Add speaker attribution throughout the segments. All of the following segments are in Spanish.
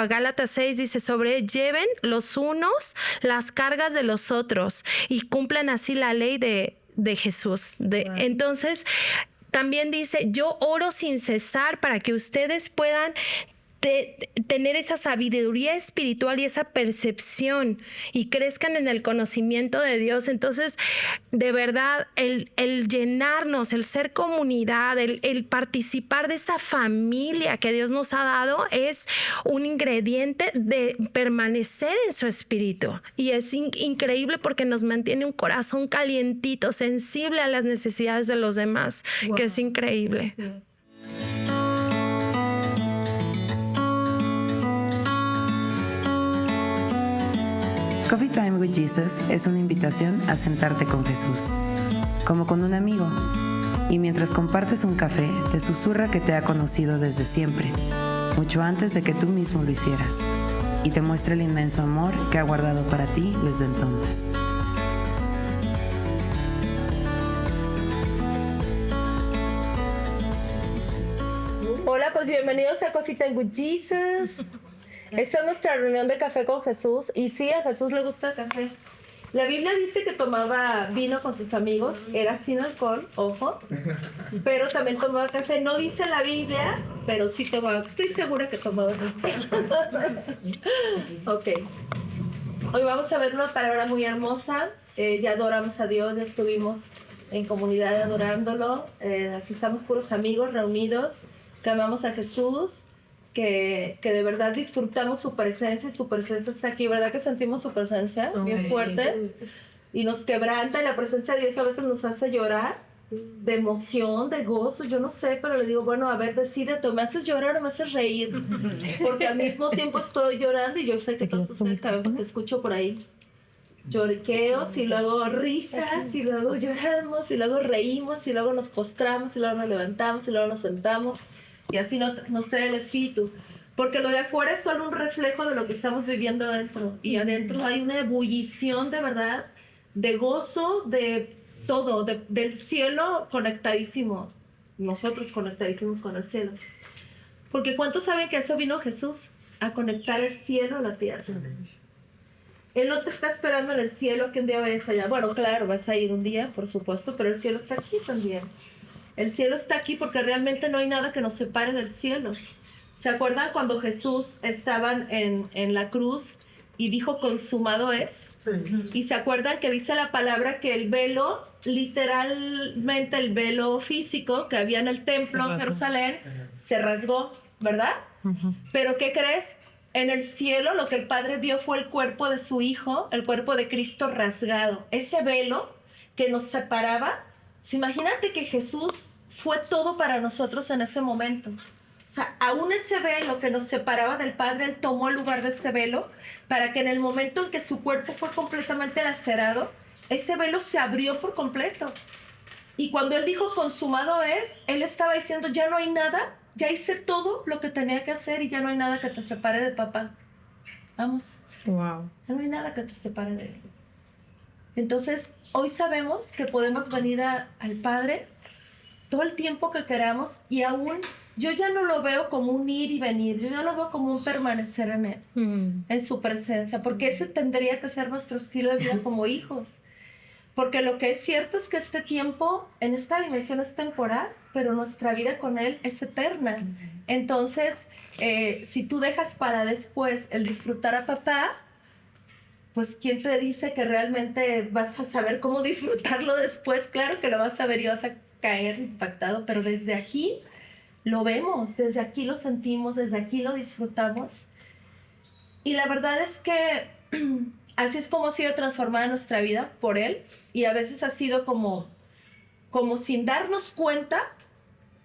Speaker 1: Gálatas 6 dice, sobrelleven los unos las cargas de los otros y cumplan así la ley de Jesús. Entonces, también dice, yo oro sin cesar para que ustedes puedan tener esa sabiduría espiritual y esa percepción y crezcan en el conocimiento de Dios. Entonces, de verdad, el llenarnos, el ser comunidad, el participar de esa familia que Dios nos ha dado es un ingrediente de permanecer en su espíritu. Y es increíble porque nos mantiene un corazón calientito, sensible a las necesidades de los demás, que es increíble.
Speaker 2: Coffee Time with Jesus es una invitación a sentarte con Jesús, como con un amigo, y mientras compartes un café, te susurra que te ha conocido desde siempre, mucho antes de que tú mismo lo hicieras, y te muestra el inmenso amor que ha guardado para ti desde entonces.
Speaker 3: Hola, pues bienvenidos a Coffee Time with Jesus. Esta es nuestra reunión de café con Jesús. Y sí, a Jesús le gusta el café. La Biblia dice que tomaba vino con sus amigos. Era sin alcohol, ojo. Pero también tomaba café. No dice la Biblia, pero sí tomaba. Estoy segura que tomaba café. Ok. Hoy vamos a ver una palabra muy hermosa. Ya adoramos a Dios, ya estuvimos en comunidad adorándolo. Aquí estamos puros amigos reunidos que amamos a Jesús. Que de verdad disfrutamos su presencia y su presencia está aquí, ¿verdad que sentimos su presencia bien fuerte? Y nos quebranta y la presencia de Dios a veces nos hace llorar de emoción, de gozo, yo no sé, pero le digo, bueno, a ver, decídete, ¿me haces llorar o me haces reír? Porque al mismo tiempo estoy llorando y yo sé que todos ustedes saben porque escucho por ahí lloriqueos y luego risas y luego lloramos y luego reímos y luego nos postramos y luego nos levantamos y luego nos sentamos. Y así nos trae el espíritu. Porque lo de afuera es solo un reflejo de lo que estamos viviendo adentro. Y adentro hay una ebullición de verdad, de gozo, de todo, del cielo conectadísimo. Nosotros conectadísimos con el cielo. Porque ¿cuántos saben que eso vino Jesús? A conectar el cielo a la tierra. Él no te está esperando en el cielo que un día vayas allá. Bueno, claro, vas a ir un día, por supuesto, pero el cielo está aquí también. El cielo está aquí porque realmente no hay nada que nos separe del cielo. ¿Se acuerdan cuando Jesús estaba en la cruz y dijo consumado es? Y se acuerdan que dice la palabra que el velo, literalmente el velo físico que había en el templo en Jerusalén, se rasgó, ¿verdad? Pero ¿qué crees? En el cielo lo que el Padre vio fue el cuerpo de su Hijo, el cuerpo de Cristo rasgado. Ese velo que nos separaba. Imagínate que Jesús fue todo para nosotros en ese momento. O sea, aún ese velo que nos separaba del Padre, Él tomó el lugar de ese velo para que en el momento en que su cuerpo fue completamente lacerado, ese velo se abrió por completo. Y cuando Él dijo consumado es, Él estaba diciendo ya no hay nada, ya hice todo lo que tenía que hacer y ya no hay nada que te separe de papá. Vamos.
Speaker 1: Wow.
Speaker 3: Ya no hay nada que te separe de Él. Entonces, hoy sabemos que podemos venir al Padre todo el tiempo que queramos y aún yo ya no lo veo como un ir y venir, yo ya lo veo como un permanecer en Él, en su presencia, porque ese tendría que ser nuestro estilo de vida como hijos. Porque lo que es cierto es que este tiempo en esta dimensión es temporal, pero nuestra vida con Él es eterna. Entonces, si tú dejas para después el disfrutar a papá, pues ¿quién te dice que realmente vas a saber cómo disfrutarlo después? Claro que lo vas a ver y vas a caer impactado, pero desde aquí lo vemos, desde aquí lo sentimos, desde aquí lo disfrutamos. Y la verdad es que así es como ha sido transformada nuestra vida por Él, y a veces ha sido como sin darnos cuenta,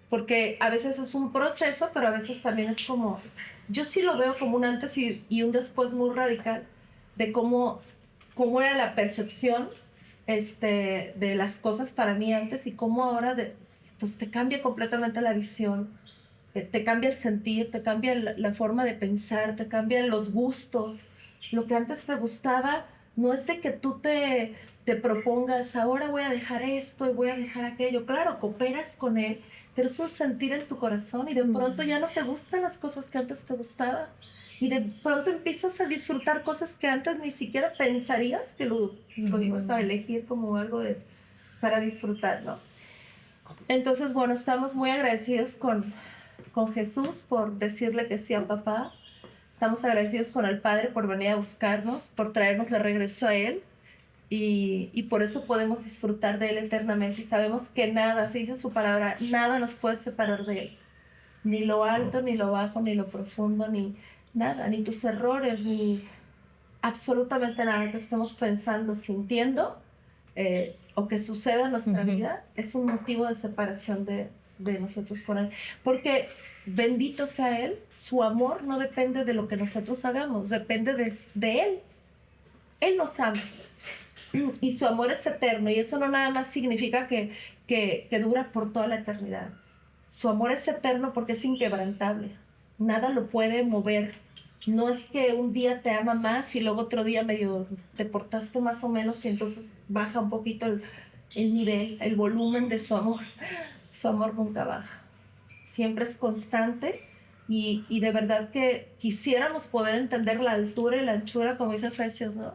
Speaker 3: porque a veces es un proceso, pero a veces también es como, yo sí lo veo como un antes y un después muy radical, de cómo era la percepción de las cosas para mí antes y cómo ahora pues te cambia completamente la visión, te cambia el sentir, te cambia la forma de pensar, te cambian los gustos. Lo que antes te gustaba no es de que tú te propongas, ahora voy a dejar esto y voy a dejar aquello. Claro, cooperas con Él, pero es un sentir en tu corazón y de pronto ya no te gustan las cosas que antes te gustaban. y de pronto empiezas a disfrutar cosas que antes ni siquiera pensarías que lo ibas a elegir como algo para disfrutar, ¿no? Entonces, bueno, estamos muy agradecidos con Jesús por decirle que sí a papá. Estamos agradecidos con el Padre por venir a buscarnos, por traernos de regreso a Él. Y por eso podemos disfrutar de Él eternamente. Y sabemos que nada, se dice su palabra, nada nos puede separar de Él. Ni lo alto, ni lo bajo, ni lo profundo, ni nada, ni tus errores, ni absolutamente nada que estemos pensando, sintiendo o que suceda en nuestra vida es un motivo de separación de nosotros con Él. Porque bendito sea Él, su amor no depende de lo que nosotros hagamos, depende de Él. Él nos ama y su amor es eterno, y eso no nada más significa que dura por toda la eternidad. Su amor es eterno porque es inquebrantable, nada lo puede mover. No es que un día te ama más y luego otro día medio te portaste más o menos y entonces baja un poquito el nivel, el volumen de su amor. Su amor nunca baja, siempre es constante, y de verdad que quisiéramos poder entender la altura y la anchura, como dice Efesios, ¿no?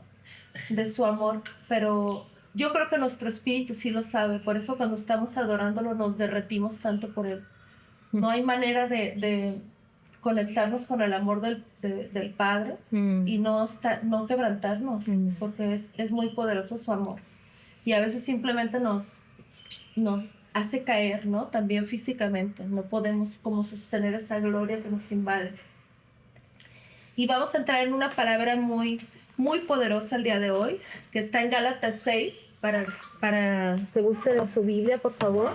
Speaker 3: De su amor, pero yo creo que nuestro espíritu sí lo sabe, por eso cuando estamos adorándolo nos derretimos tanto por Él. No hay manera de conectarnos con el amor del Padre y no quebrantarnos, porque es muy poderoso su amor. Y a veces simplemente nos hace caer, ¿no? También físicamente. No podemos como sostener esa gloria que nos invade. Y vamos a entrar en una palabra muy, muy poderosa el día de hoy, que está en Gálatas 6, para que busquen en su Biblia, por favor.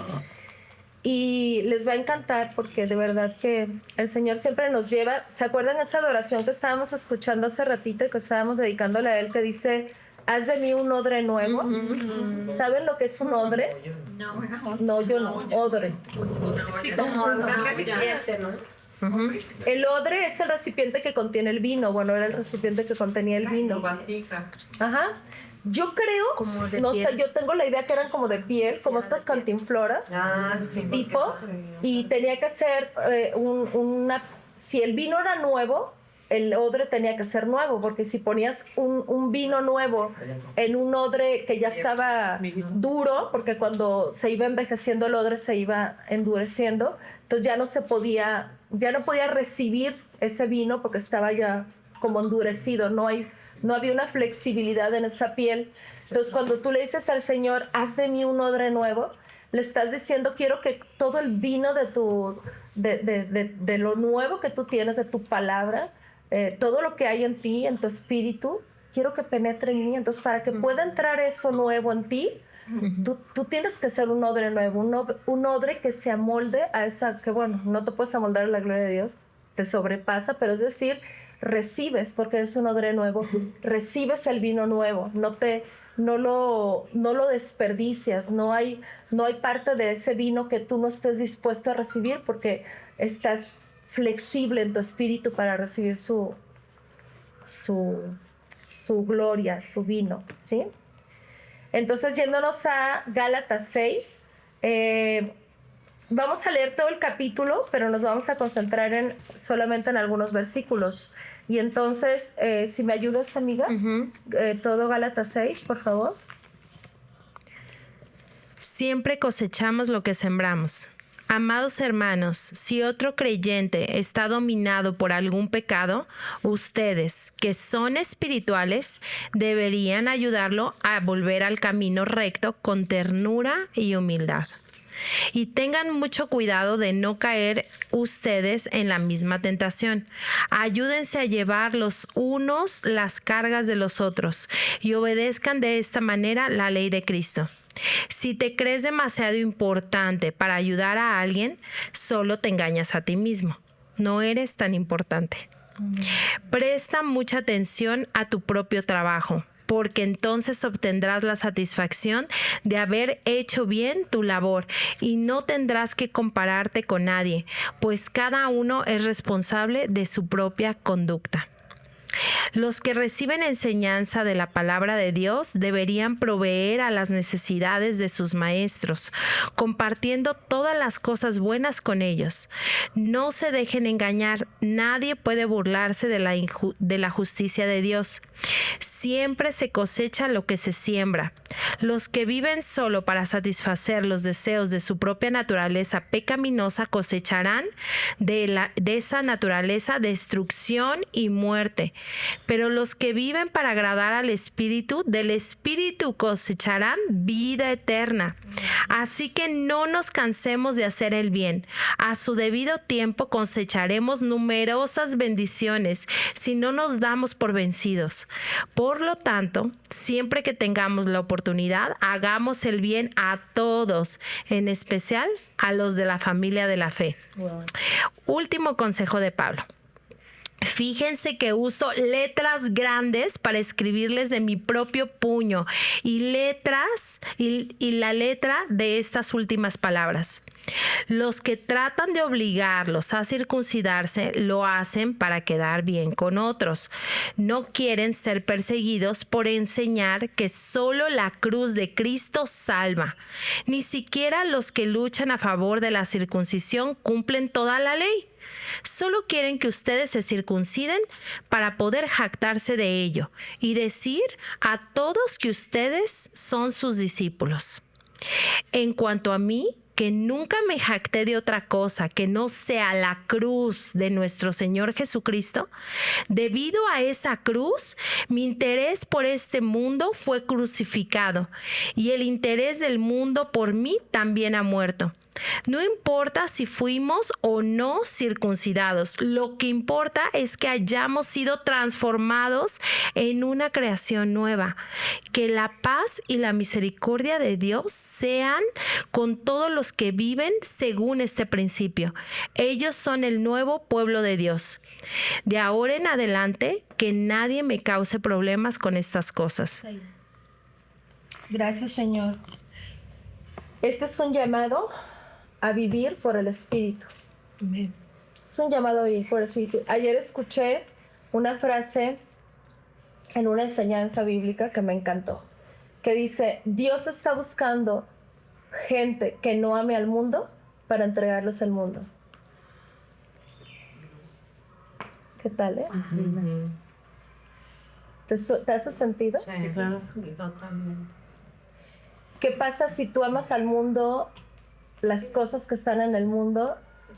Speaker 3: Y les va a encantar porque de verdad que el Señor siempre nos lleva. ¿Se acuerdan esa adoración que estábamos escuchando hace ratito y que estábamos dedicándole a Él, que dice, haz de mí un odre nuevo? ¿Saben lo que es un odre? No, yo no. Odre.
Speaker 4: Sí, como un recipiente, ¿no?
Speaker 3: El odre es el recipiente que contiene el vino. Bueno, era el recipiente que contenía el vino.
Speaker 4: Vasija.
Speaker 3: Ajá. Yo creo, no sé, yo tengo la idea que eran como de piel, como estas cantinfloras, tipo, y tenía que ser si el vino era nuevo, el odre tenía que ser nuevo, porque si ponías un vino nuevo en un odre que ya estaba duro, porque cuando se iba envejeciendo el odre se iba endureciendo, entonces ya no podía recibir ese vino porque estaba ya como endurecido, no había una flexibilidad en esa piel. Entonces, cuando tú le dices al Señor, haz de mí un odre nuevo, le estás diciendo, quiero que todo el vino de lo nuevo que tú tienes, de tu palabra, todo lo que hay en ti, en tu espíritu, quiero que penetre en mí. Entonces, para que pueda entrar eso nuevo en ti, tú tienes que ser un odre nuevo, un odre que se amolde a esa, que bueno, no te puedes amoldar a la gloria de Dios, te sobrepasa, pero es decir, recibes, porque eres un odre nuevo, recibes el vino nuevo, no lo desperdicias, no hay parte de ese vino que tú no estés dispuesto a recibir porque estás flexible en tu espíritu para recibir su gloria, su vino, ¿sí? Entonces, yéndonos a Gálatas 6, vamos a leer todo el capítulo, pero nos vamos a concentrar solamente en algunos versículos. Y entonces, si me ayudas, amiga, todo Gálatas 6, por favor.
Speaker 1: Siempre cosechamos lo que sembramos. Amados hermanos, si otro creyente está dominado por algún pecado, ustedes, que son espirituales, deberían ayudarlo a volver al camino recto con ternura y humildad. Y tengan mucho cuidado de no caer ustedes en la misma tentación. Ayúdense a llevar los unos las cargas de los otros y obedezcan de esta manera la ley de Cristo. Si te crees demasiado importante para ayudar a alguien, solo te engañas a ti mismo. No eres tan importante. Presta mucha atención a tu propio trabajo, porque entonces obtendrás la satisfacción de haber hecho bien tu labor y no tendrás que compararte con nadie, pues cada uno es responsable de su propia conducta. Los que reciben enseñanza de la palabra de Dios deberían proveer a las necesidades de sus maestros, compartiendo todas las cosas buenas con ellos. No se dejen engañar, nadie puede burlarse de la justicia de Dios. Siempre se cosecha lo que se siembra. Los que viven solo para satisfacer los deseos de su propia naturaleza pecaminosa cosecharán de esa naturaleza destrucción y muerte. Pero los que viven para agradar al Espíritu, del Espíritu cosecharán vida eterna. Así que no nos cansemos de hacer el bien. A su debido tiempo cosecharemos numerosas bendiciones si no nos damos por vencidos. Por lo tanto, siempre que tengamos la oportunidad, hagamos el bien a todos, en especial a los de la familia de la fe. Wow. Último consejo de Pablo. Fíjense que uso letras grandes para escribirles de mi propio puño y la letra de estas últimas palabras. Los que tratan de obligarlos a circuncidarse lo hacen para quedar bien con otros. No quieren ser perseguidos por enseñar que solo la cruz de Cristo salva. Ni siquiera los que luchan a favor de la circuncisión cumplen toda la ley. Solo quieren que ustedes se circunciden para poder jactarse de ello y decir a todos que ustedes son sus discípulos. En cuanto a mí, que nunca me jacté de otra cosa que no sea la cruz de nuestro Señor Jesucristo, debido a esa cruz, mi interés por este mundo fue crucificado y el interés del mundo por mí también ha muerto. No importa si fuimos o no circuncidados, lo que importa es que hayamos sido transformados en una creación nueva. Que la paz y la misericordia de Dios sean con todos los que viven según este principio. Ellos son el nuevo pueblo de Dios. De ahora en adelante, que nadie me cause problemas con estas cosas.
Speaker 3: Gracias, Señor. Este es un llamado a vivir por el Espíritu. Amén. Es un llamado a vivir por el Espíritu. Ayer escuché una frase en una enseñanza bíblica que me encantó, que dice: Dios está buscando gente que no ame al mundo para entregarles el mundo. ¿Qué tal, Uh-huh. ¿Te hace sentido?
Speaker 4: Sí, claro, totalmente.
Speaker 3: ¿Qué pasa si tú amas al mundo, las cosas que están en el mundo,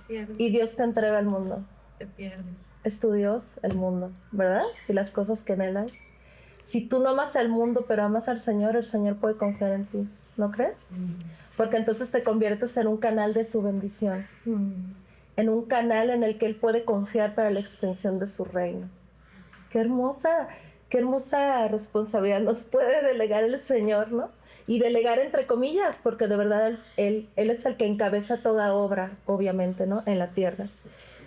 Speaker 3: y Dios te entrega el mundo?
Speaker 4: Te pierdes.
Speaker 3: Es tu Dios, el mundo, ¿verdad? Y las cosas que en él hay. Si tú no amas al mundo, pero amas al Señor, el Señor puede confiar en ti. ¿No crees? Porque entonces te conviertes en un canal de su bendición. En un canal en el que Él puede confiar para la extensión de su reino. Qué hermosa responsabilidad nos puede delegar el Señor, ¿no? Y delegar entre comillas, porque de verdad Él es el que encabeza toda obra, obviamente, ¿no? En la tierra.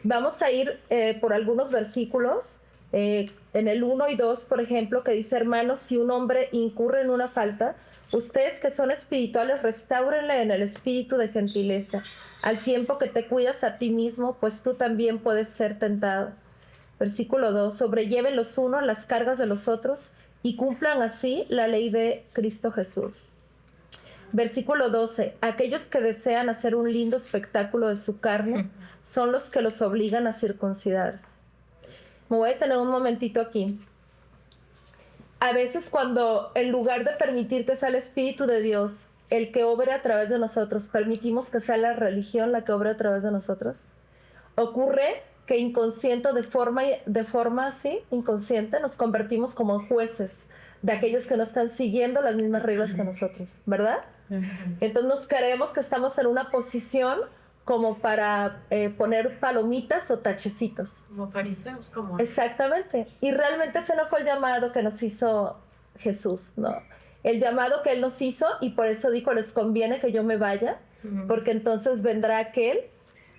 Speaker 3: Vamos a ir por algunos versículos, en el 1 y 2, por ejemplo, que dice: hermanos, si un hombre incurre en una falta, ustedes que son espirituales, restáurenle en el espíritu de gentileza, al tiempo que te cuidas a ti mismo, pues tú también puedes ser tentado. Versículo 2, sobrelleven los unos las cargas de los otros y cumplan así la ley de Cristo Jesús. Versículo 12, aquellos que desean hacer un lindo espectáculo de su carne son los que los obligan a circuncidarse. Me voy a detener un momentito aquí. A veces cuando en lugar de permitir que sea el Espíritu de Dios el que obre a través de nosotros, permitimos que sea la religión la que obre a través de nosotros, ocurre que inconsciente, de forma así, inconsciente, nos convertimos como jueces de aquellos que no están siguiendo las mismas reglas que nosotros, ¿verdad? Entonces nos creemos que estamos en una posición como para poner palomitas o tachecitos.
Speaker 4: Como fariseos, como...
Speaker 3: Exactamente. Y realmente ese no fue el llamado que nos hizo Jesús, ¿no? El llamado que Él nos hizo, y por eso dijo: les conviene que yo me vaya, porque entonces vendrá aquel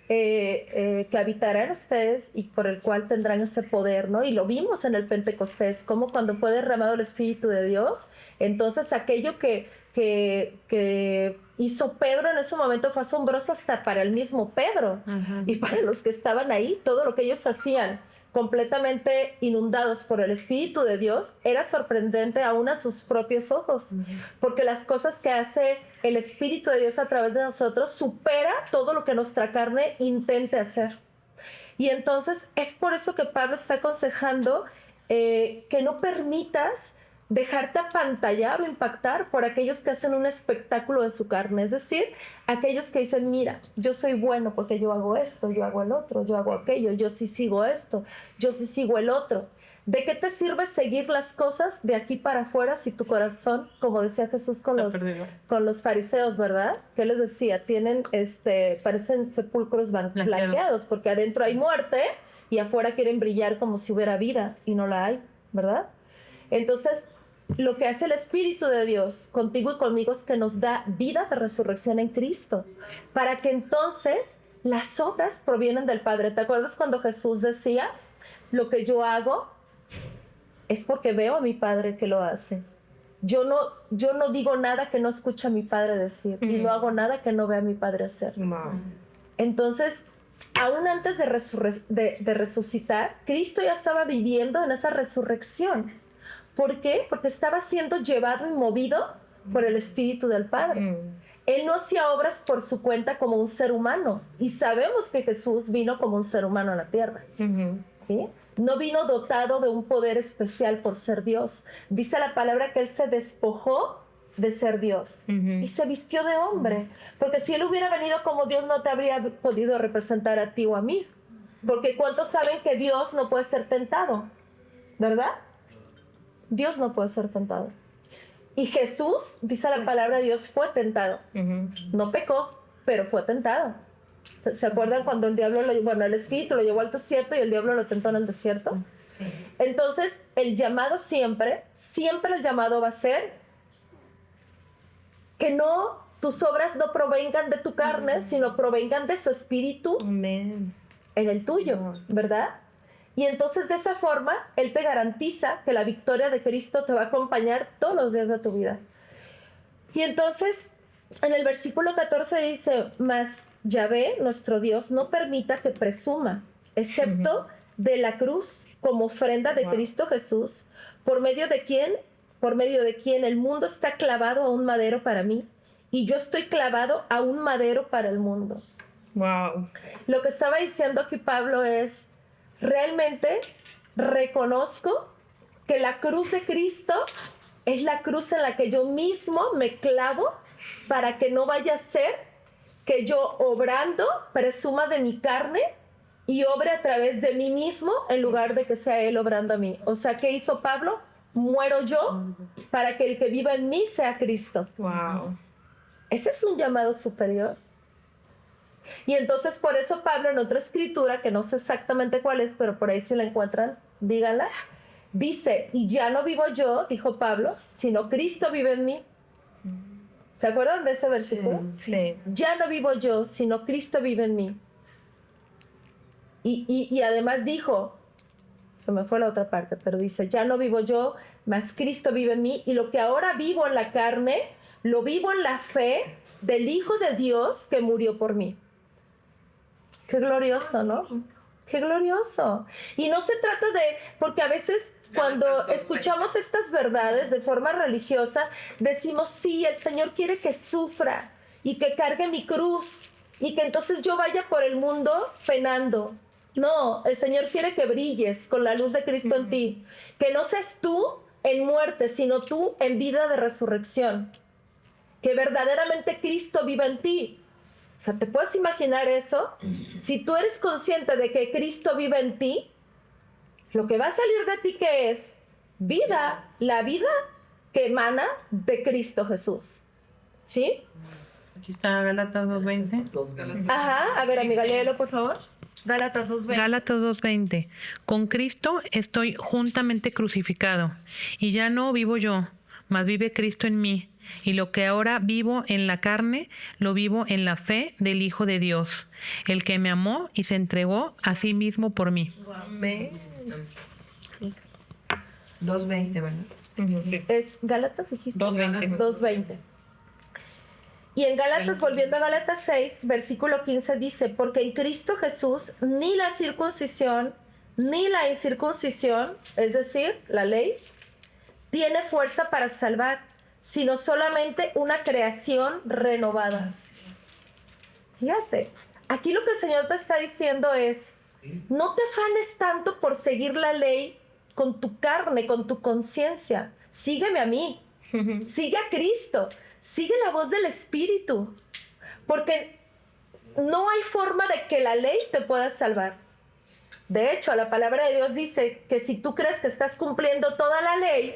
Speaker 3: que habitará en ustedes y por el cual tendrán ese poder, ¿no? Y lo vimos en el Pentecostés, como cuando fue derramado el Espíritu de Dios, entonces aquello que hizo Pedro en ese momento fue asombroso hasta para el mismo Pedro. Y para los que estaban ahí, todo lo que ellos hacían completamente inundados por el Espíritu de Dios, era sorprendente aún a sus propios ojos, porque las cosas que hace el Espíritu de Dios a través de nosotros supera todo lo que nuestra carne intente hacer. Y entonces es por eso que Pablo está aconsejando que no permitas dejarte apantallar o impactar por aquellos que hacen un espectáculo de su carne. Es decir, aquellos que dicen, mira, yo soy bueno porque yo hago esto, yo hago el otro, yo hago aquello, yo sí sigo esto, yo sí sigo el otro. ¿De qué te sirve seguir las cosas de aquí para afuera si tu corazón, como decía Jesús con los fariseos, ¿verdad? ¿Qué les decía? Tienen, parecen sepulcros blanqueados porque adentro hay muerte y afuera quieren brillar como si hubiera vida y no la hay, ¿verdad? Entonces, lo que hace el Espíritu de Dios contigo y conmigo es que nos da vida de resurrección en Cristo, para que entonces las obras provienen del Padre. ¿Te acuerdas cuando Jesús decía, lo que yo hago es porque veo a mi Padre que lo hace? Yo no digo nada que no escuche a mi Padre decir, y no hago nada que no vea a mi Padre hacer. Entonces, aún antes de resucitar, Cristo ya estaba viviendo en esa resurrección. ¿Por qué? Porque estaba siendo llevado y movido por el Espíritu del Padre. Él no hacía obras por su cuenta como un ser humano. Y sabemos que Jesús vino como un ser humano a la tierra. ¿Sí? No vino dotado de un poder especial por ser Dios. Dice la palabra que Él se despojó de ser Dios y se vistió de hombre. Porque si Él hubiera venido como Dios, no te habría podido representar a ti o a mí. Porque ¿cuántos saben que Dios no puede ser tentado? ¿Verdad? Dios no puede ser tentado. Y Jesús, dice la palabra, Dios fue tentado. No pecó, pero fue tentado. ¿Se acuerdan cuando el diablo, el Espíritu lo llevó al desierto y el diablo lo tentó en el desierto? Sí. Entonces, el llamado siempre el llamado va a ser que tus obras no provengan de tu carne, sino provengan de su Espíritu en el tuyo, ¿verdad? Y entonces de esa forma, Él te garantiza que la victoria de Cristo te va a acompañar todos los días de tu vida. Y entonces, en el versículo 14 dice, mas Yahvé, nuestro Dios, no permita que presuma, excepto de la cruz como ofrenda de Cristo Jesús, por medio de quien el mundo está clavado a un madero para mí, y yo estoy clavado a un madero para el mundo.
Speaker 1: Wow.
Speaker 3: Lo que estaba diciendo aquí Pablo es, realmente reconozco que la cruz de Cristo es la cruz en la que yo mismo me clavo para que no vaya a ser que yo obrando presuma de mi carne y obre a través de mí mismo en lugar de que sea Él obrando a mí. O sea, ¿qué hizo Pablo? Muero yo para que el que viva en mí sea Cristo.
Speaker 1: Wow.
Speaker 3: Ese es un llamado superior. Y entonces por eso Pablo en otra escritura, que no sé exactamente cuál es, pero por ahí si la encuentran, díganla, dice, y ya no vivo yo, dijo Pablo, sino Cristo vive en mí. ¿Se acuerdan de ese versículo?
Speaker 1: Sí.
Speaker 3: Ya no vivo yo, sino Cristo vive en mí. Y además dijo, se me fue la otra parte, pero dice, ya no vivo yo, mas Cristo vive en mí, y lo que ahora vivo en la carne, lo vivo en la fe del Hijo de Dios que murió por mí. Qué glorioso, ¿no? Qué glorioso. Y no se trata de, porque a veces cuando escuchamos estas verdades de forma religiosa, decimos, sí, el Señor quiere que sufra y que cargue mi cruz y que entonces yo vaya por el mundo penando. No, el Señor quiere que brilles con la luz de Cristo en ti. Que no seas tú en muerte, sino tú en vida de resurrección. Que verdaderamente Cristo viva en ti. O sea, ¿te puedes imaginar eso? Si tú eres consciente de que Cristo vive en ti, lo que va a salir de ti, ¿qué es? Vida, la vida que emana de Cristo Jesús. ¿Sí?
Speaker 5: Aquí está Gálatas 2:20.
Speaker 3: Ajá, a ver, amiga, léelo, por favor. Gálatas 2:20.
Speaker 5: Gálatas 2:20. Con Cristo estoy juntamente crucificado, y ya no vivo yo, mas vive Cristo en mí. Y lo que ahora vivo en la carne, lo vivo en la fe del Hijo de Dios, el que me amó y se entregó a sí mismo por mí.
Speaker 3: Amén.
Speaker 2: 2:20, ¿verdad?
Speaker 3: Es Gálatas, dijiste.
Speaker 5: 2:20.
Speaker 3: 2:20. Y en Gálatas, volviendo a Gálatas 6, versículo 15 dice, porque en Cristo Jesús ni la circuncisión ni la incircuncisión, es decir, la ley, tiene fuerza para salvar, sino solamente una creación renovada. Fíjate, aquí lo que el Señor te está diciendo es, no te afanes tanto por seguir la ley con tu carne, con tu conciencia. Sígueme a mí, sigue a Cristo, sigue la voz del Espíritu, porque no hay forma de que la ley te pueda salvar. De hecho, la palabra de Dios dice que si tú crees que estás cumpliendo toda la ley,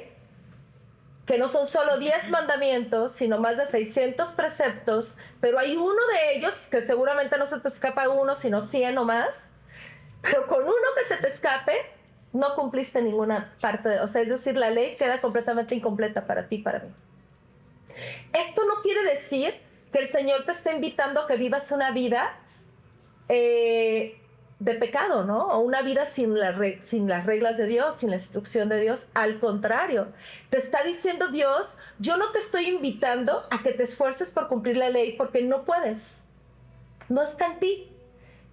Speaker 3: que no son solo 10 mandamientos, sino más de 600 preceptos, pero hay uno de ellos que seguramente no se te escapa uno, sino 100 o más, pero con uno que se te escape, no cumpliste ninguna parte, o sea, es decir, la ley queda completamente incompleta para ti y para mí. Esto no quiere decir que el Señor te está invitando a que vivas una vida de pecado, ¿no? O una vida sin las reglas de Dios, sin la instrucción de Dios. Al contrario, te está diciendo Dios, yo no te estoy invitando a que te esfuerces por cumplir la ley porque no puedes. No está en ti.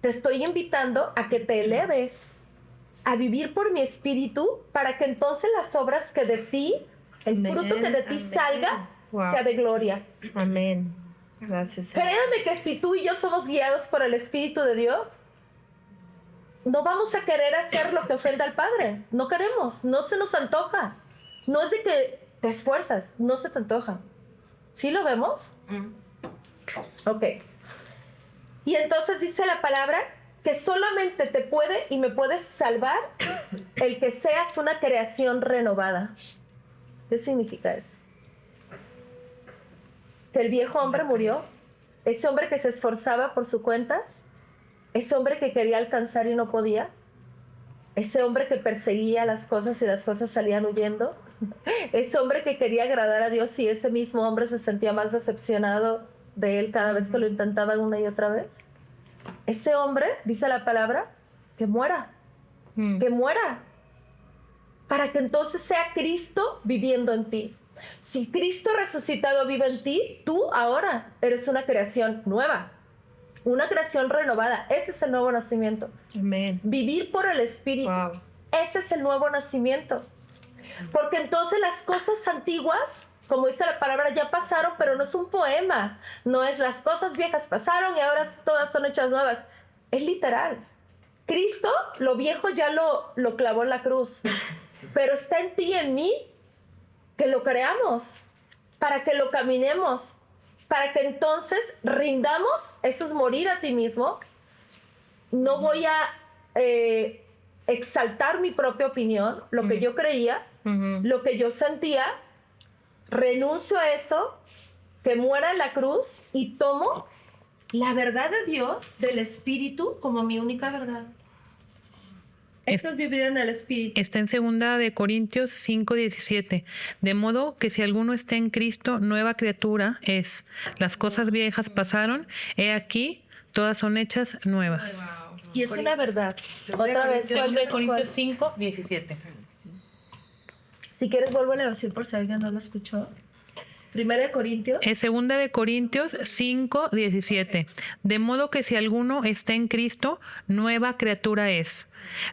Speaker 3: Te estoy invitando a que te eleves, a vivir por mi espíritu, para que entonces las obras que de ti, el fruto que de ti salga, sea de gloria.
Speaker 1: Amén. Gracias.
Speaker 3: Créame que si tú y yo somos guiados por el Espíritu de Dios, no vamos a querer hacer lo que ofenda al Padre. No queremos, no se nos antoja. No es de que te esfuerzas, no se te antoja. ¿Sí lo vemos? Ok. Y entonces dice la palabra que solamente te puede y me puede salvar el que seas una creación renovada. ¿Qué significa eso? Que el viejo hombre murió, ese hombre que se esforzaba por su cuenta, ese hombre que quería alcanzar y no podía, ese hombre que perseguía las cosas y las cosas salían huyendo, ese hombre que quería agradar a Dios y ese mismo hombre se sentía más decepcionado de él cada vez que lo intentaba una y otra vez. Ese hombre, dice la palabra, que muera, para que entonces sea Cristo viviendo en ti. Si Cristo resucitado vive en ti, tú ahora eres una creación nueva, una creación renovada. Ese es el nuevo nacimiento.
Speaker 1: Amén.
Speaker 3: Vivir por el Espíritu.
Speaker 1: Wow.
Speaker 3: Ese es el nuevo nacimiento. Porque entonces las cosas antiguas, como dice la palabra, ya pasaron, pero no es un poema. No es las cosas viejas pasaron y ahora todas son hechas nuevas. Es literal. Cristo, lo viejo ya lo clavó en la cruz. Pero está en ti y en mí que lo creamos, para que lo caminemos, para que entonces rindamos. Eso es morir a ti mismo. No voy a exaltar mi propia opinión, lo que yo creía, lo que yo sentía. Renuncio a eso, que muera en la cruz, y tomo la verdad de Dios, del Espíritu, como mi única verdad. Eso es vivir en el Espíritu.
Speaker 5: Está en 2 de Corintios 5:17. De modo que si alguno está en Cristo, nueva criatura es. Las cosas viejas pasaron, he aquí, todas son hechas nuevas.
Speaker 3: Y es una verdad. Otra vez.
Speaker 5: 2 de Corintios 5:17.
Speaker 3: Si quieres, vuélvele a decir por si alguien no lo escuchó. 1 de Corintios.
Speaker 5: Es 2 de Corintios 5:17. De modo que si alguno está en Cristo, nueva criatura es.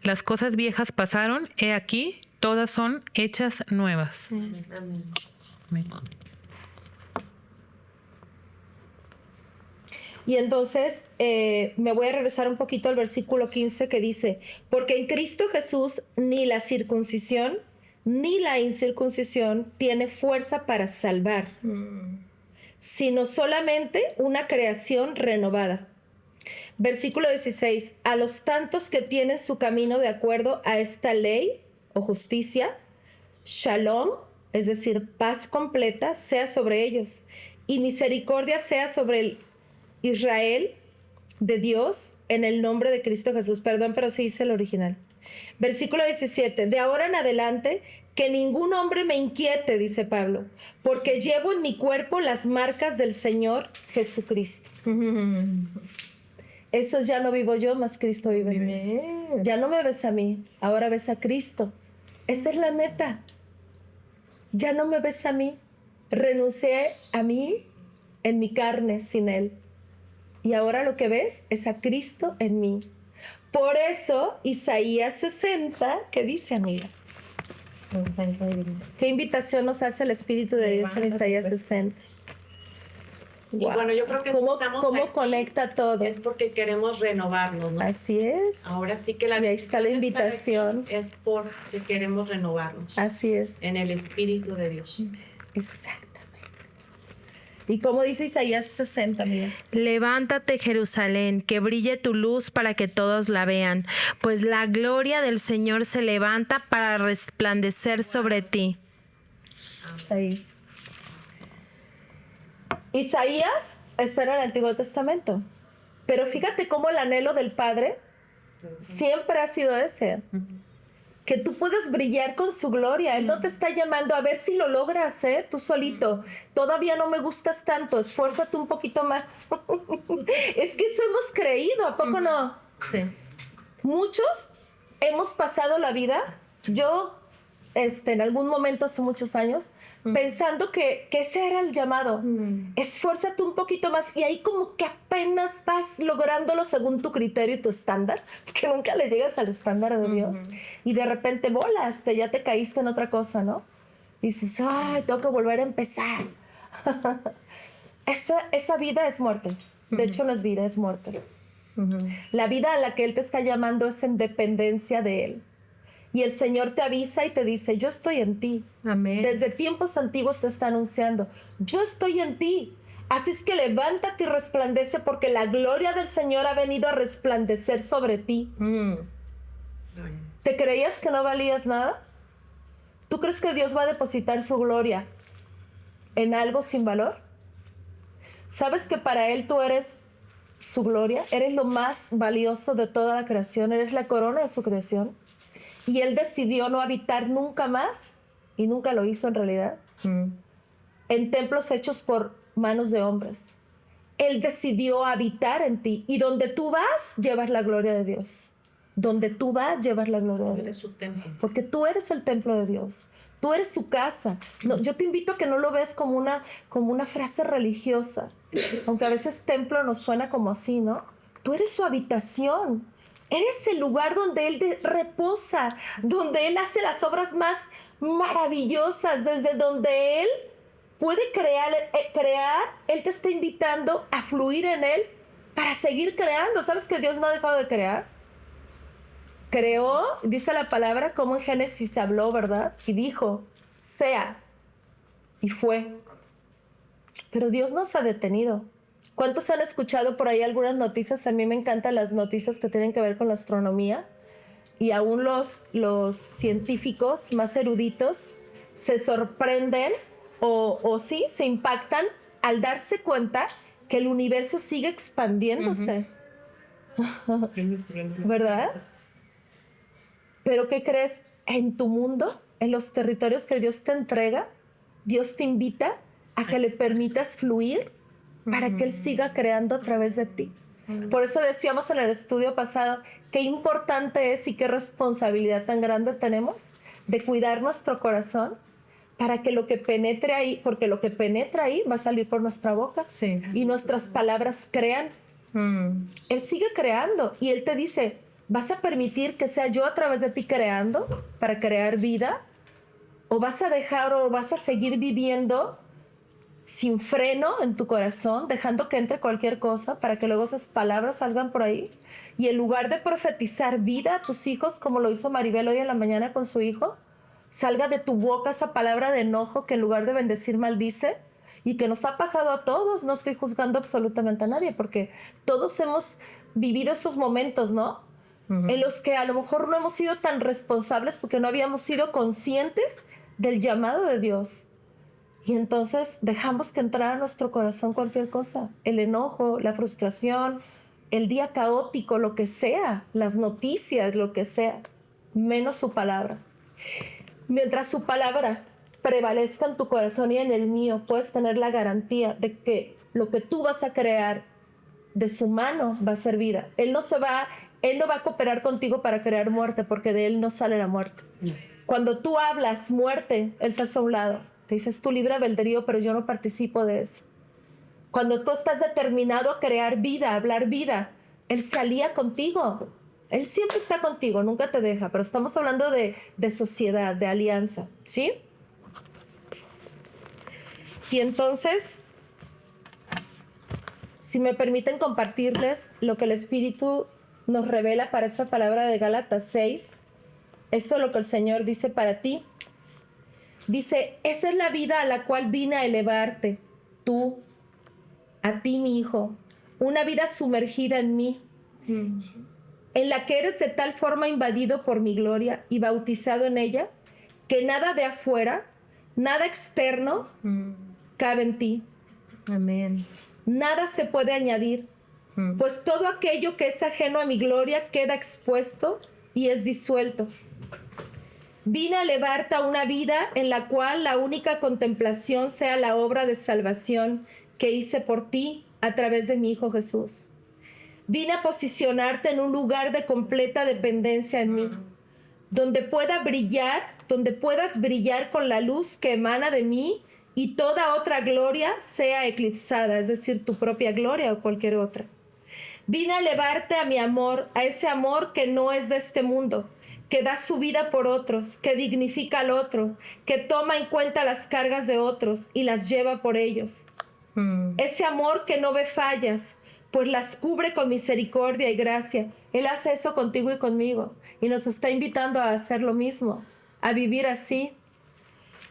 Speaker 5: Las cosas viejas pasaron, he aquí, todas son hechas nuevas.
Speaker 4: Amén.
Speaker 5: Amén.
Speaker 3: Y entonces me voy a regresar un poquito al versículo 15 que dice, porque en Cristo Jesús ni la circuncisión ni la incircuncisión tiene fuerza para salvar, sino solamente una creación renovada. Versículo 16, a los tantos que tienen su camino de acuerdo a esta ley o justicia, shalom, es decir, paz completa, sea sobre ellos, y misericordia sea sobre el Israel de Dios en el nombre de Cristo Jesús. Perdón, pero sí dice el original. Versículo 17, de ahora en adelante, que ningún hombre me inquiete, dice Pablo, porque llevo en mi cuerpo las marcas del Señor Jesucristo. Eso ya no vivo yo, más Cristo vive en mí. Ya no me ves a mí, ahora ves a Cristo. Esa es la meta. Ya no me ves a mí. Renuncié a mí en mi carne sin Él. Y ahora lo que ves es a Cristo en mí. Por eso, Isaías 60, ¿qué dice, amiga? ¿Qué invitación nos hace el Espíritu de Dios en Isaías 60?
Speaker 4: Y
Speaker 3: Wow.
Speaker 4: bueno, yo creo que
Speaker 3: ¿Cómo
Speaker 4: estamos aquí
Speaker 3: conecta todo?
Speaker 4: es porque queremos renovarnos, ¿no?
Speaker 3: Así es.
Speaker 4: Ahora sí que la
Speaker 3: Y ahí está la
Speaker 4: decisión de estar
Speaker 3: invitación.
Speaker 4: aquí es porque queremos renovarnos
Speaker 3: Así es.
Speaker 4: en el Espíritu de Dios.
Speaker 3: Exactamente. ¿Y cómo dice Isaías 60, amiga?
Speaker 1: Levántate, Jerusalén, que brille tu luz para que todos la vean, pues la gloria del Señor se levanta para resplandecer sobre ti.
Speaker 3: Ahí. Isaías está en el Antiguo Testamento, pero fíjate cómo el anhelo del Padre siempre ha sido ese, que tú puedas brillar con su gloria. Él no te está llamando a ver si lo logras, tú solito. Todavía no me gustas tanto, esfuérzate un poquito más. Es que eso hemos creído, ¿a poco no?
Speaker 1: Sí.
Speaker 3: Muchos hemos pasado la vida, yo en algún momento hace muchos años, pensando que ese era el llamado. Esfuérzate un poquito más y ahí como que apenas vas lográndolo según tu criterio y tu estándar, que nunca le llegas al estándar de Dios. Y de repente volaste, ya te caíste en otra cosa, ¿no? Dices, ay, tengo que volver a empezar. Esa vida es muerte. De hecho, no es vida, es muerte. La vida a la que Él te está llamando es en dependencia de Él. Y el Señor te avisa y te dice, yo estoy en ti.
Speaker 1: Amén.
Speaker 3: Desde tiempos antiguos te está anunciando, yo estoy en ti. Así es que levántate y resplandece porque la gloria del Señor ha venido a resplandecer sobre ti. ¿Te creías que no valías nada? ¿Tú crees que Dios va a depositar su gloria en algo sin valor? ¿Sabes que para Él tú eres su gloria? Eres lo más valioso de toda la creación. Eres la corona de su creación. Y Él decidió no habitar nunca más, y nunca lo hizo en realidad, en templos hechos por manos de hombres. Él decidió habitar en ti. Y donde tú vas, llevas la gloria de Dios. Donde tú vas, llevas la gloria de Dios.
Speaker 4: Eres su templo.
Speaker 3: Porque tú eres el templo de Dios. Tú eres su casa. No, yo te invito a que no lo veas como una frase religiosa. Aunque a veces templo nos suena como así, ¿no? Tú eres su habitación. Eres el lugar donde Él reposa, donde Él hace las obras más maravillosas, desde donde Él puede crear. Él te está invitando a fluir en Él para seguir creando. ¿Sabes que Dios no ha dejado de crear? Creó, dice la palabra, como en Génesis habló, ¿verdad? Y dijo, sea, y fue. Pero Dios no se ha detenido. ¿Cuántos han escuchado por ahí algunas noticias? A mí me encantan las noticias que tienen que ver con la astronomía. Y aún los científicos más eruditos se sorprenden o sí, se impactan al darse cuenta que el universo sigue expandiéndose. ¿Verdad? Pero ¿qué crees? En tu mundo, en los territorios que Dios te entrega, Dios te invita a que le permitas fluir para que Él siga creando a través de ti. Por eso decíamos en el estudio pasado qué importante es y qué responsabilidad tan grande tenemos de cuidar nuestro corazón para que lo que penetre ahí, porque lo que penetra ahí va a salir por nuestra boca,
Speaker 1: Sí.
Speaker 3: y nuestras palabras crean. Él sigue creando y Él te dice, ¿vas a permitir que sea yo a través de ti creando para crear vida? ¿O vas a dejar o vas a seguir viviendo sin freno en tu corazón, dejando que entre cualquier cosa para que luego esas palabras salgan por ahí? Y en lugar de profetizar vida a tus hijos, como lo hizo Maribel hoy en la mañana con su hijo, salga de tu boca esa palabra de enojo que en lugar de bendecir maldice, y que nos ha pasado a todos. No estoy juzgando absolutamente a nadie, porque todos hemos vivido esos momentos, ¿no? En los que a lo mejor no hemos sido tan responsables porque no habíamos sido conscientes del llamado de Dios. Y entonces dejamos que entrara a nuestro corazón cualquier cosa. El enojo, la frustración, el día caótico, lo que sea, las noticias, lo que sea, menos su palabra. Mientras su palabra prevalezca en tu corazón y en el mío, puedes tener la garantía de que lo que tú vas a crear de su mano va a ser vida. Él no va a cooperar contigo para crear muerte, porque de Él no sale la muerte. Cuando tú hablas muerte, Él se hace a un lado. Te dices, tu libre albedrío, pero yo no participo de eso. Cuando tú estás determinado a crear vida, a hablar vida, Él se alía contigo. Él siempre está contigo, nunca te deja, pero estamos hablando de sociedad, de alianza, ¿sí? Y entonces, si me permiten compartirles lo que el Espíritu nos revela para esa palabra de Gálatas 6, esto es lo que el Señor dice para ti. Dice, esa es la vida a la cual vine a elevarte, tú, a ti mi hijo, una vida sumergida en mí, en la que eres de tal forma invadido por mi gloria y bautizado en ella, que nada de afuera, nada externo, cabe en ti.
Speaker 6: Amén.
Speaker 3: Nada se puede añadir, pues todo aquello que es ajeno a mi gloria queda expuesto y es disuelto. Vine a elevarte a una vida en la cual la única contemplación sea la obra de salvación que hice por ti a través de mi Hijo Jesús. Vine a posicionarte en un lugar de completa dependencia en mí, donde puedas brillar con la luz que emana de mí y toda otra gloria sea eclipsada, es decir, tu propia gloria o cualquier otra. Vine a elevarte a mi amor, a ese amor que no es de este mundo, que da su vida por otros, que dignifica al otro, que toma en cuenta las cargas de otros y las lleva por ellos. Ese amor que no ve fallas, pues las cubre con misericordia y gracia. Él hace eso contigo y conmigo y nos está invitando a hacer lo mismo, a vivir así.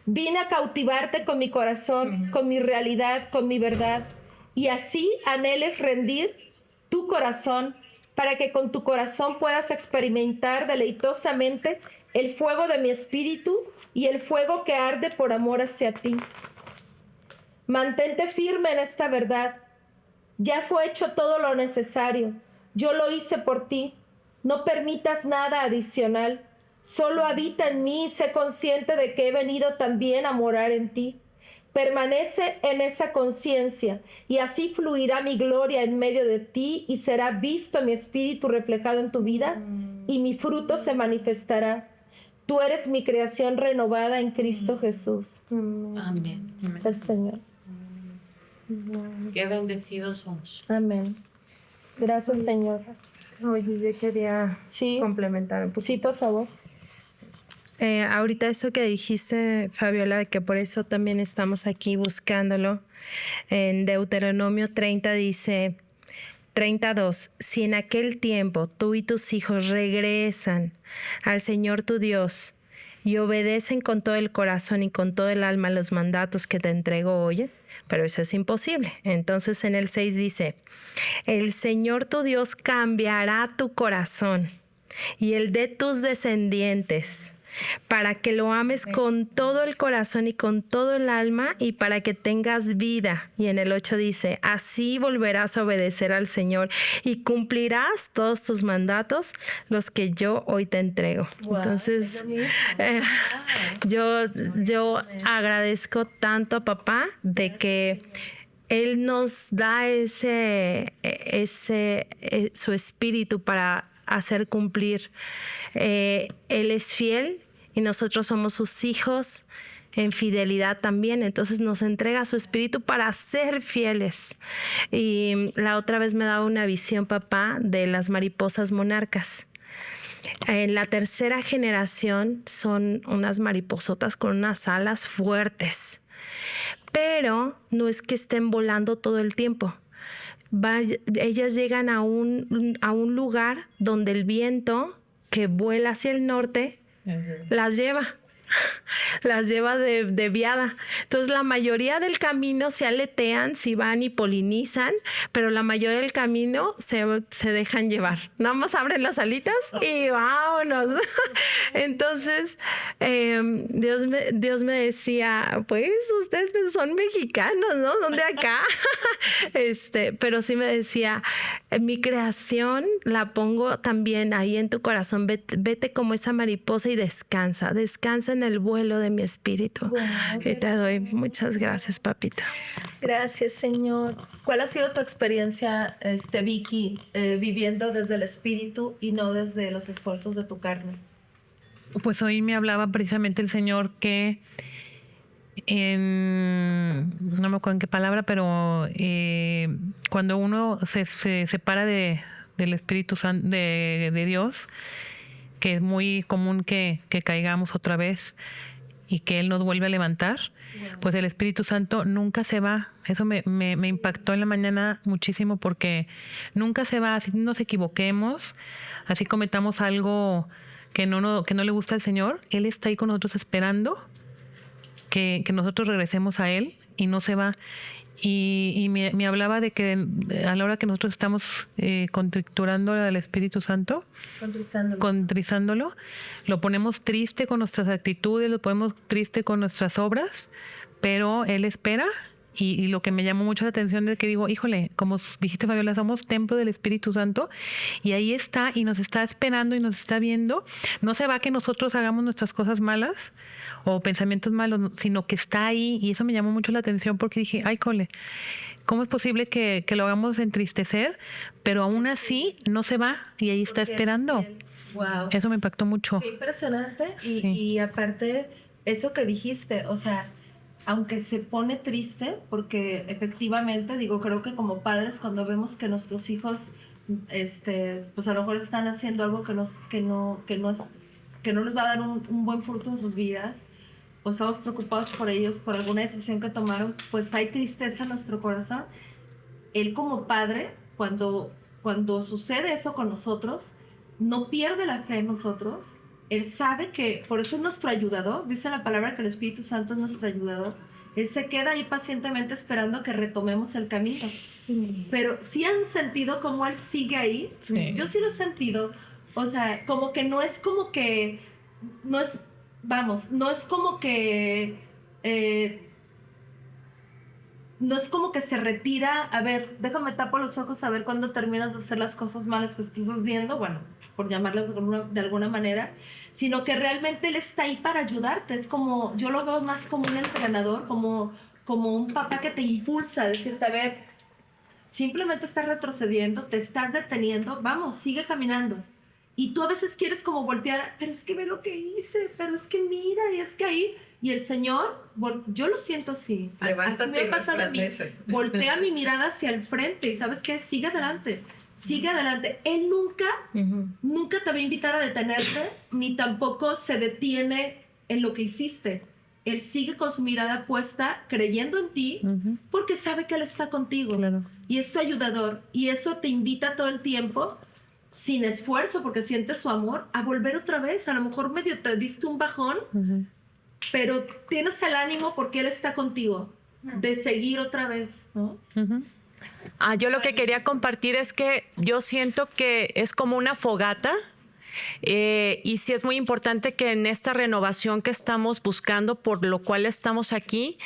Speaker 3: Vine a cautivarte con mi corazón, con mi realidad, con mi verdad, y así anheles rendir tu corazón para que con tu corazón puedas experimentar deleitosamente el fuego de mi espíritu y el fuego que arde por amor hacia ti. Mantente firme en esta verdad. Ya fue hecho todo lo necesario. Yo lo hice por ti. No permitas nada adicional. Solo habita en mí y sé consciente de que he venido también a morar en ti. Permanece en esa conciencia y así fluirá mi gloria en medio de ti y será visto mi espíritu reflejado en tu vida y mi fruto se manifestará. Tú eres mi creación renovada en Cristo Jesús.
Speaker 4: Amén.
Speaker 3: Es el Señor.
Speaker 4: Qué bendecidos somos.
Speaker 3: Amén. Gracias, Señor.
Speaker 6: Oye, yo quería complementar un poco.
Speaker 3: Sí, por favor.
Speaker 1: Ahorita eso que dijiste, Fabiola, de que por eso también estamos aquí buscándolo. En Deuteronomio 30 dice, 32, si en aquel tiempo tú y tus hijos regresan al Señor tu Dios y obedecen con todo el corazón y con todo el alma los mandatos que te entrego hoy, pero eso es imposible. Entonces en el 6 dice, el Señor tu Dios cambiará tu corazón y el de tus descendientes, para que lo ames con todo el corazón y con todo el alma y para que tengas vida. Y en el 8 dice, así volverás a obedecer al Señor y cumplirás todos tus mandatos, los que yo hoy te entrego. Wow, entonces, yo agradezco tanto a papá de que él nos da su espíritu para hacer cumplir. Él es fiel y nosotros somos sus hijos en fidelidad también. Entonces nos entrega su espíritu para ser fieles. Y la otra vez me daba una visión, papá, de las mariposas monarcas. En la tercera generación son unas mariposotas con unas alas fuertes, pero no es que estén volando todo el tiempo. Ellas llegan a un lugar donde el viento que vuela hacia el norte las lleva de viada. Entonces la mayoría del camino se aletean, si van y polinizan, pero la mayoría del camino se dejan llevar. Nada más abren las alitas y vámonos. Entonces Dios me decía, pues ustedes son mexicanos, ¿no? Son de acá. Pero sí me decía, mi creación la pongo también ahí en tu corazón. Vete como esa mariposa y descansa en el vuelo de mi espíritu. Wow, y te doy muchas gracias, papito.
Speaker 3: Gracias, Señor. ¿Cuál ha sido tu experiencia, Vicky, viviendo desde el espíritu y no desde los esfuerzos de tu carne?
Speaker 5: Pues hoy me hablaba precisamente el Señor que no me acuerdo en qué palabra, pero cuando uno se separa de del Espíritu Santo de Dios, que es muy común que caigamos otra vez y que Él nos vuelve a levantar, pues el Espíritu Santo nunca se va. Eso me impactó en la mañana muchísimo, porque nunca se va. Así nos equivoquemos, así cometamos algo que no le gusta al Señor, Él está ahí con nosotros esperando que nosotros regresemos a Él, y no se va. Y me hablaba de que a la hora que nosotros estamos contricturando al Espíritu Santo, contrizándolo, lo ponemos triste con nuestras actitudes, lo ponemos triste con nuestras obras, pero Él espera. Y lo que me llamó mucho la atención es que digo, híjole, como dijiste, Fabiola, somos templo del Espíritu Santo, y ahí está, y nos está esperando y nos está viendo. No se va que nosotros hagamos nuestras cosas malas o pensamientos malos, sino que está ahí. Y eso me llamó mucho la atención, porque dije, ay, cole, ¿cómo es posible que lo hagamos entristecer, pero aún así no se va y ahí está esperando?
Speaker 3: Wow.
Speaker 5: Eso me impactó mucho.
Speaker 3: Qué impresionante.
Speaker 5: Sí.
Speaker 3: Y aparte, eso que dijiste, o sea, aunque se pone triste, porque efectivamente, digo, creo que como padres, cuando vemos que nuestros hijos, pues a lo mejor están haciendo algo que no les va a dar un buen fruto en sus vidas, o estamos preocupados por ellos, por alguna decisión que tomaron, pues hay tristeza en nuestro corazón. Él como padre, cuando sucede eso con nosotros, no pierde la fe en nosotros. Él sabe que, por eso es nuestro ayudador. Dice la palabra que el Espíritu Santo es nuestro ayudador. Él se queda ahí pacientemente esperando que retomemos el camino. Pero ¿sí han sentido cómo Él sigue ahí?
Speaker 5: Sí.
Speaker 3: Yo sí lo he sentido. O sea, como que no es como que... No es como que... no es como que se retira, a ver, déjame tapo los ojos a ver cuándo terminas de hacer las cosas malas que estás haciendo, bueno, por llamarlas de alguna manera, sino que realmente Él está ahí para ayudarte. Es como, yo lo veo más como un entrenador, como un papá que te impulsa a decirte, a ver, simplemente estás retrocediendo, te estás deteniendo, vamos, sigue caminando. Y tú a veces quieres como voltear, pero es que ve lo que hice, pero es que mira, y es que ahí... Y el Señor, yo lo siento así.
Speaker 2: Levántate,
Speaker 3: así me ha pasado a mí. Voltea mi mirada hacia el frente y ¿sabes qué? Sigue adelante. Sigue adelante. Él nunca te va a invitar a detenerte, ni tampoco se detiene en lo que hiciste. Él sigue con su mirada puesta, creyendo en ti, porque sabe que Él está contigo.
Speaker 5: Claro.
Speaker 3: Y es tu ayudador. Y eso te invita todo el tiempo, sin esfuerzo, porque sientes su amor, a volver otra vez. A lo mejor medio te diste un bajón, pero tienes el ánimo porque Él está contigo de seguir otra vez, ¿no?
Speaker 7: Yo lo que quería compartir es que yo siento que es como una fogata, y sí es muy importante que en esta renovación que estamos buscando, por lo cual estamos aquí,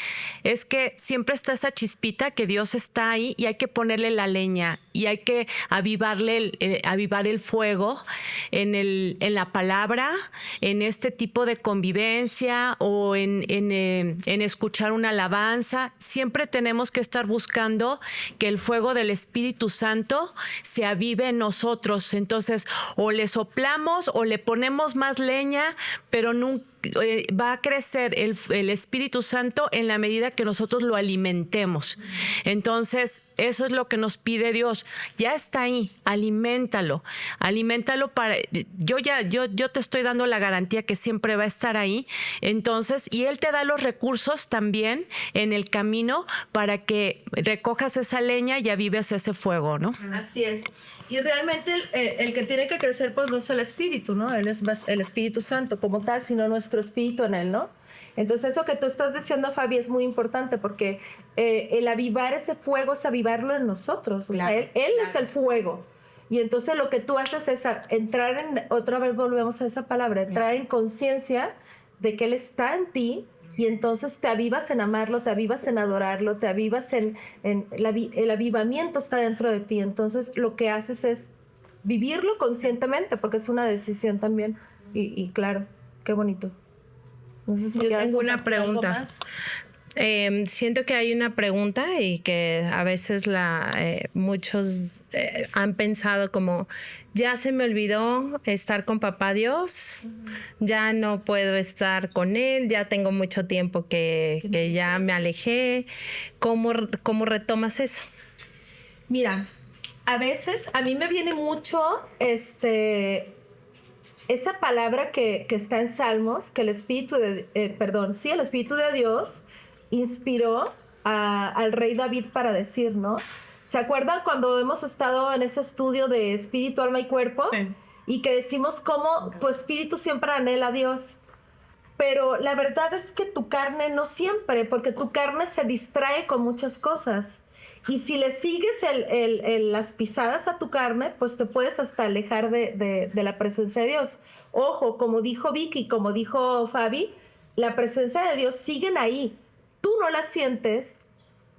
Speaker 7: es que siempre está esa chispita que Dios está ahí, y hay que ponerle la leña y hay que avivar el fuego en la palabra, en este tipo de convivencia o en escuchar una alabanza. Siempre tenemos que estar buscando que el fuego del Espíritu Santo se avive en nosotros. Entonces, o le soplamos o le ponemos más leña, pero nunca va a crecer el Espíritu Santo en la medida que nosotros lo alimentemos. Entonces, eso es lo que nos pide Dios. Ya está ahí, aliméntalo para... Yo te estoy dando la garantía que siempre va a estar ahí. Entonces, y Él te da los recursos también en el camino para que recojas esa leña y avives ese fuego, ¿no?
Speaker 3: Así es. Y realmente el que tiene que crecer pues no es el Espíritu, ¿no? Él es el Espíritu Santo como tal, sino nuestro espíritu en Él, ¿no? Entonces eso que tú estás diciendo, Fabi, es muy importante porque el avivar ese fuego es avivarlo en nosotros. O sea, Él es el fuego. Y entonces lo que tú haces es entrar otra vez volvemos a esa palabra, entrar en conciencia de que Él está en ti. Y entonces te avivas en amarlo, te avivas en adorarlo, te avivas el avivamiento está dentro de ti. Entonces lo que haces es vivirlo conscientemente, porque es una decisión también. Y claro, qué bonito. No sé si
Speaker 1: yo tengo una pregunta. Siento que hay una pregunta y que a veces muchos han pensado como, ya se me olvidó estar con papá Dios, ya no puedo estar con Él, ya tengo mucho tiempo que ya me alejé. ¿Cómo retomas eso?
Speaker 3: Mira, a veces a mí me viene mucho esa palabra que está en Salmos, que el Espíritu de el Espíritu de Dios inspiró al rey David para decir, ¿no? ¿Se acuerdan cuando hemos estado en ese estudio de espíritu, alma y cuerpo?
Speaker 5: Sí.
Speaker 3: Y que decimos cómo tu espíritu siempre anhela a Dios. Pero la verdad es que tu carne no siempre, porque tu carne se distrae con muchas cosas. Y si le sigues las pisadas a tu carne, pues te puedes hasta alejar de la presencia de Dios. Ojo, como dijo Vicky, como dijo Fabi, la presencia de Dios sigue ahí. Tú no la sientes,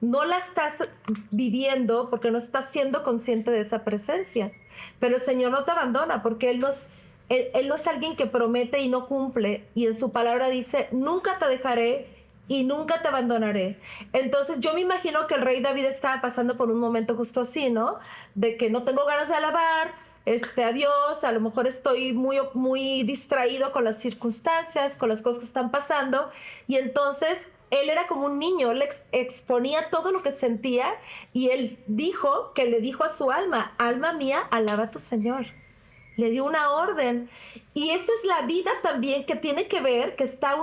Speaker 3: no la estás viviendo porque no estás siendo consciente de esa presencia. Pero el Señor no te abandona porque Él no es alguien que promete y no cumple. Y en su palabra dice, nunca te dejaré y nunca te abandonaré. Entonces yo me imagino que el rey David estaba pasando por un momento justo así, ¿no? De que no tengo ganas de alabar a Dios, a lo mejor estoy muy, muy distraído con las circunstancias, con las cosas que están pasando. Y entonces él era como un niño, él exponía todo lo que sentía y él le dijo a su alma, alma mía, alaba a tu Señor. Le dio una orden. Y esa es la vida también que tiene que ver, que está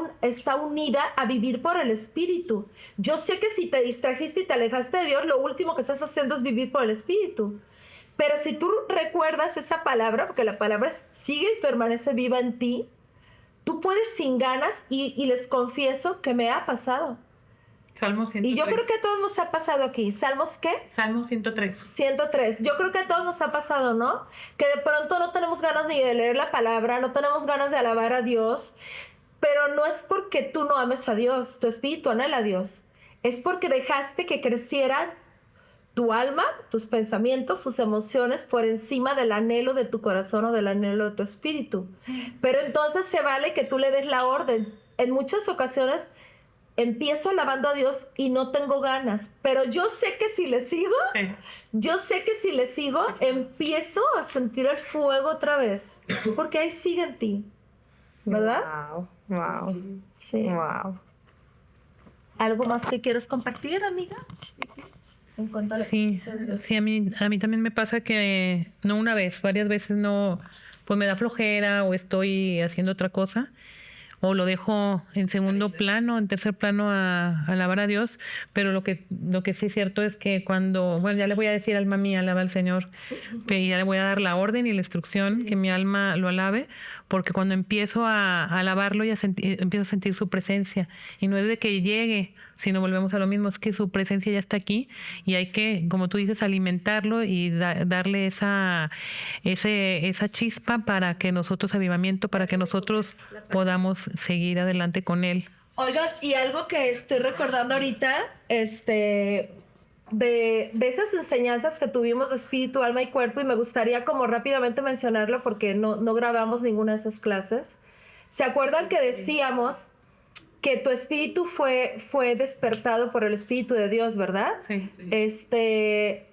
Speaker 3: unida a vivir por el Espíritu. Yo sé que si te distrajiste y te alejaste de Dios, lo último que estás haciendo es vivir por el Espíritu. Pero si tú recuerdas esa palabra, porque la palabra sigue y permanece viva en ti, tú puedes sin ganas, y les confieso que me ha pasado.
Speaker 5: Salmo 103.
Speaker 3: Y yo creo que a todos nos ha pasado aquí. ¿Salmos qué?
Speaker 5: Salmo 103.
Speaker 3: 103. Yo creo que a todos nos ha pasado, ¿no? Que de pronto no tenemos ganas ni de leer la palabra, no tenemos ganas de alabar a Dios, pero no es porque tú no ames a Dios, tu espíritu anhela a Dios. Es porque dejaste que crecieran tu alma, tus pensamientos, tus emociones por encima del anhelo de tu corazón o del anhelo de tu espíritu. Pero entonces se vale que tú le des la orden. En muchas ocasiones empiezo alabando a Dios y no tengo ganas, pero yo sé que si le sigo, empiezo a sentir el fuego otra vez, porque ahí sigue en ti, ¿verdad?
Speaker 6: Wow.
Speaker 3: Sí.
Speaker 6: Wow.
Speaker 3: ¿Algo más que quieres compartir, amiga? En cuanto a la presencia de Dios.
Speaker 5: Sí, a mí también me pasa que no una vez, varias veces no, pues me da flojera o estoy haciendo otra cosa. O lo dejo en segundo plano, en tercer plano a alabar a Dios. Pero lo que sí es cierto es que cuando, bueno, ya le voy a decir, alma mía, alaba al Señor. Y ya le voy a dar la orden y la instrucción que mi alma lo alabe. Porque cuando empiezo a alabarlo, empiezo a sentir su presencia. Y no es de que llegue, sino volvemos a lo mismo, es que su presencia ya está aquí. Y hay que, como tú dices, alimentarlo y darle esa chispa para que nosotros, avivamiento, para que nosotros podamos seguir adelante con él.
Speaker 3: Oigan, y algo que estoy recordando ahorita, de esas enseñanzas que tuvimos de espíritu, alma y cuerpo, y me gustaría como rápidamente mencionarlo porque no grabamos ninguna de esas clases. ¿Se acuerdan que decíamos que tu espíritu fue despertado por el Espíritu de Dios, ¿verdad?
Speaker 5: Sí.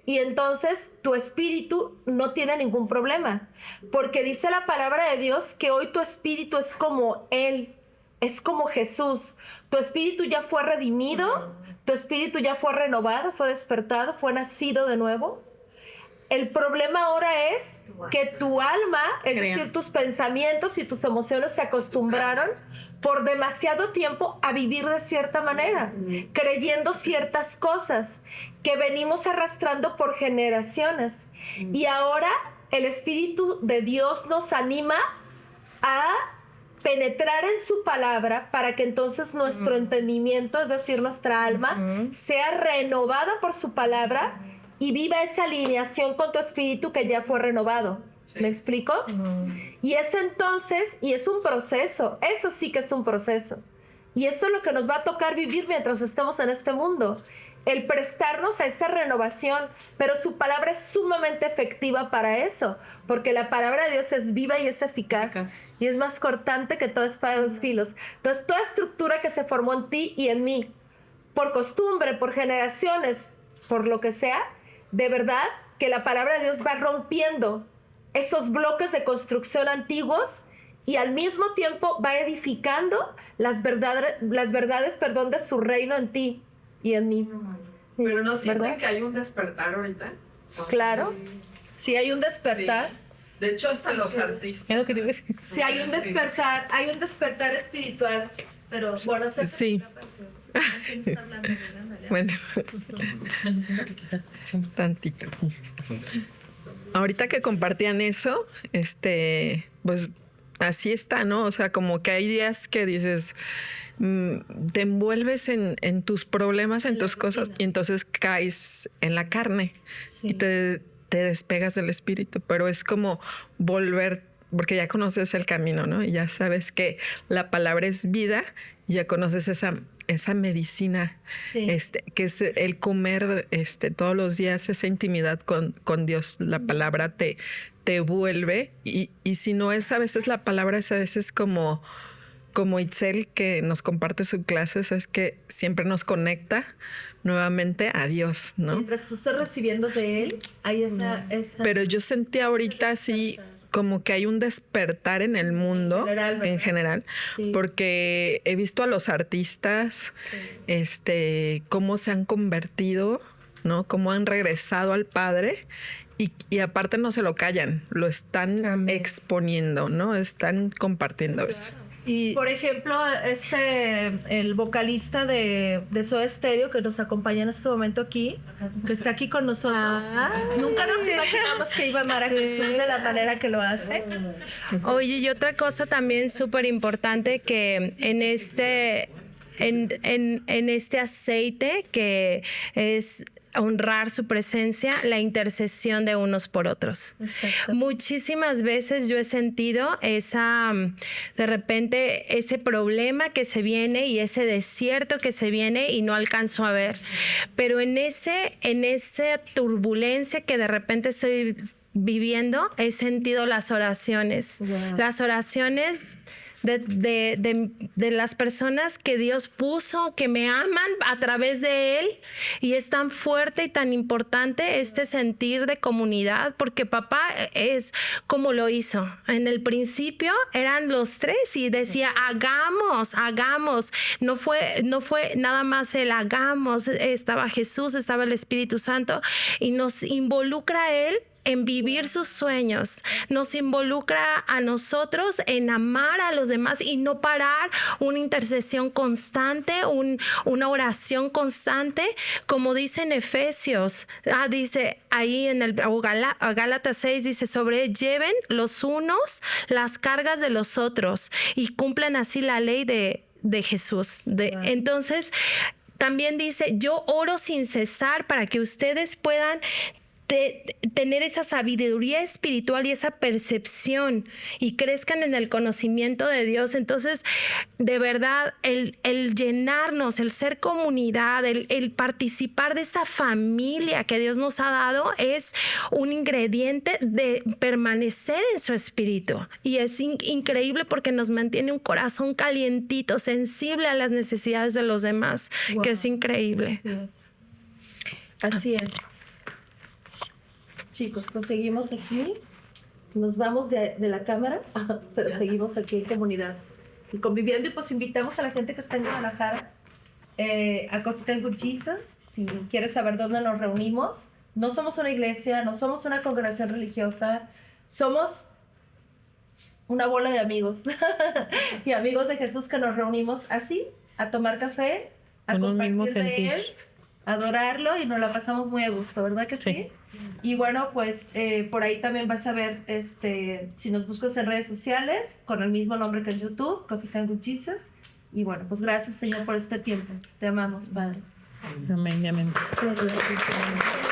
Speaker 3: Y entonces tu espíritu no tiene ningún problema, porque dice la palabra de Dios que hoy tu espíritu es como Él, es como Jesús. Tu espíritu ya fue redimido, tu espíritu ya fue renovado, fue despertado, fue nacido de nuevo. El problema ahora es que tu alma, es decir, tus pensamientos y tus emociones se acostumbraron por demasiado tiempo a vivir de cierta manera, creyendo ciertas cosas que venimos arrastrando por generaciones. Y ahora el Espíritu de Dios nos anima a penetrar en su palabra para que entonces nuestro entendimiento, es decir, nuestra alma, sea renovada por su palabra y viva esa alineación con tu espíritu que ya fue renovado. ¿Me explico? Y es entonces, y es un proceso, eso sí que es un proceso. Y eso es lo que nos va a tocar vivir mientras estemos en este mundo. El prestarnos a esa renovación, pero su palabra es sumamente efectiva para eso, porque la palabra de Dios es viva y es eficaz. Y es más cortante que toda espada de dos filos. Entonces, toda estructura que se formó en ti y en mí, por costumbre, por generaciones, por lo que sea, de verdad que la palabra de Dios va rompiendo esos bloques de construcción antiguos y al mismo tiempo va edificando las verdades, de su reino en ti y en mí.
Speaker 8: Pero no sienten
Speaker 3: ¿verdad?
Speaker 8: que hay un despertar ahorita.
Speaker 3: Claro. Sí, hay un despertar.
Speaker 8: Sí. De hecho, hasta los artistas.
Speaker 5: Es lo que te iba a decir.
Speaker 3: Sí, hay un despertar espiritual. Pero bueno,
Speaker 8: Sí. Bueno, tantito. Ahorita que compartían eso, pues así está, ¿no? O sea, como que hay días que dices, te envuelves en tus problemas, en tus cosas, y entonces caes en la carne y te despegas del espíritu. Pero es como volver, porque ya conoces el camino, ¿no? Y ya sabes que la palabra es vida, y ya conoces esa medicina, que es el comer todos los días, esa intimidad con Dios. La palabra te vuelve, y si no es a veces la palabra, es a veces como Itzel, que nos comparte su clase, es que siempre nos conecta nuevamente a Dios, ¿no?
Speaker 3: Mientras tú estás recibiendo de Él, hay esa...
Speaker 8: Pero yo sentí ahorita así como que hay un despertar en el mundo en general, porque he visto a los artistas, cómo se han convertido, ¿no? Cómo han regresado al Padre, y aparte no se lo callan, lo están exponiendo, ¿no? Están compartiendo eso.
Speaker 3: Y por ejemplo, el vocalista de Soda Stereo, que nos acompaña en este momento aquí, que está aquí con nosotros, nunca nos imaginamos que iba a amar a Jesús de la manera que lo hace.
Speaker 1: Oye, y otra cosa también súper importante, que en este aceite, que es honrar su presencia, la intercesión de unos por otros. Exacto. Muchísimas veces yo he sentido de repente ese problema que se viene y ese desierto que se viene y no alcanzo a ver. Pero en esa turbulencia que de repente estoy viviendo, he sentido las oraciones. Wow. Las oraciones de las personas que Dios puso, que me aman a través de Él, y es tan fuerte y tan importante este sentir de comunidad, porque papá es como lo hizo. En el principio eran los tres y decía hagamos. No fue nada más el hagamos, estaba Jesús, estaba el Espíritu Santo, y nos involucra a Él en vivir sus sueños, nos involucra a nosotros en amar a los demás y no parar, una intercesión constante, una oración constante, como dice en Efesios, dice ahí en Gálatas 6, dice, lleven los unos las cargas de los otros y cumplan así la ley de Jesús. Entonces, también dice, yo oro sin cesar para que ustedes puedan tener esa sabiduría espiritual y esa percepción y crezcan en el conocimiento de Dios. Entonces, de verdad, el llenarnos, el ser comunidad, el participar de esa familia que Dios nos ha dado es un ingrediente de permanecer en su espíritu. Y es increíble porque nos mantiene un corazón calientito, sensible a las necesidades de los demás, que es increíble.
Speaker 3: Así es. Chicos, pues seguimos aquí, nos vamos de la cámara, pero seguimos aquí en comunidad y conviviendo, y pues invitamos a la gente que está en Guadalajara a Coffee Time with Jesus. Si quieres saber dónde nos reunimos, no somos una iglesia, no somos una congregación religiosa, somos una bola de amigos y amigos de Jesús que nos reunimos así, a tomar café, a compartir de Él, a adorarlo, y nos la pasamos muy a gusto, ¿verdad que sí? Y bueno, pues por ahí también vas a ver, si nos buscas en redes sociales, con el mismo nombre que en YouTube, Coffee Time with Jesus. Y bueno, pues gracias, Señor, por este tiempo. Te amamos, Padre.
Speaker 5: Amén, amén.
Speaker 3: Gracias.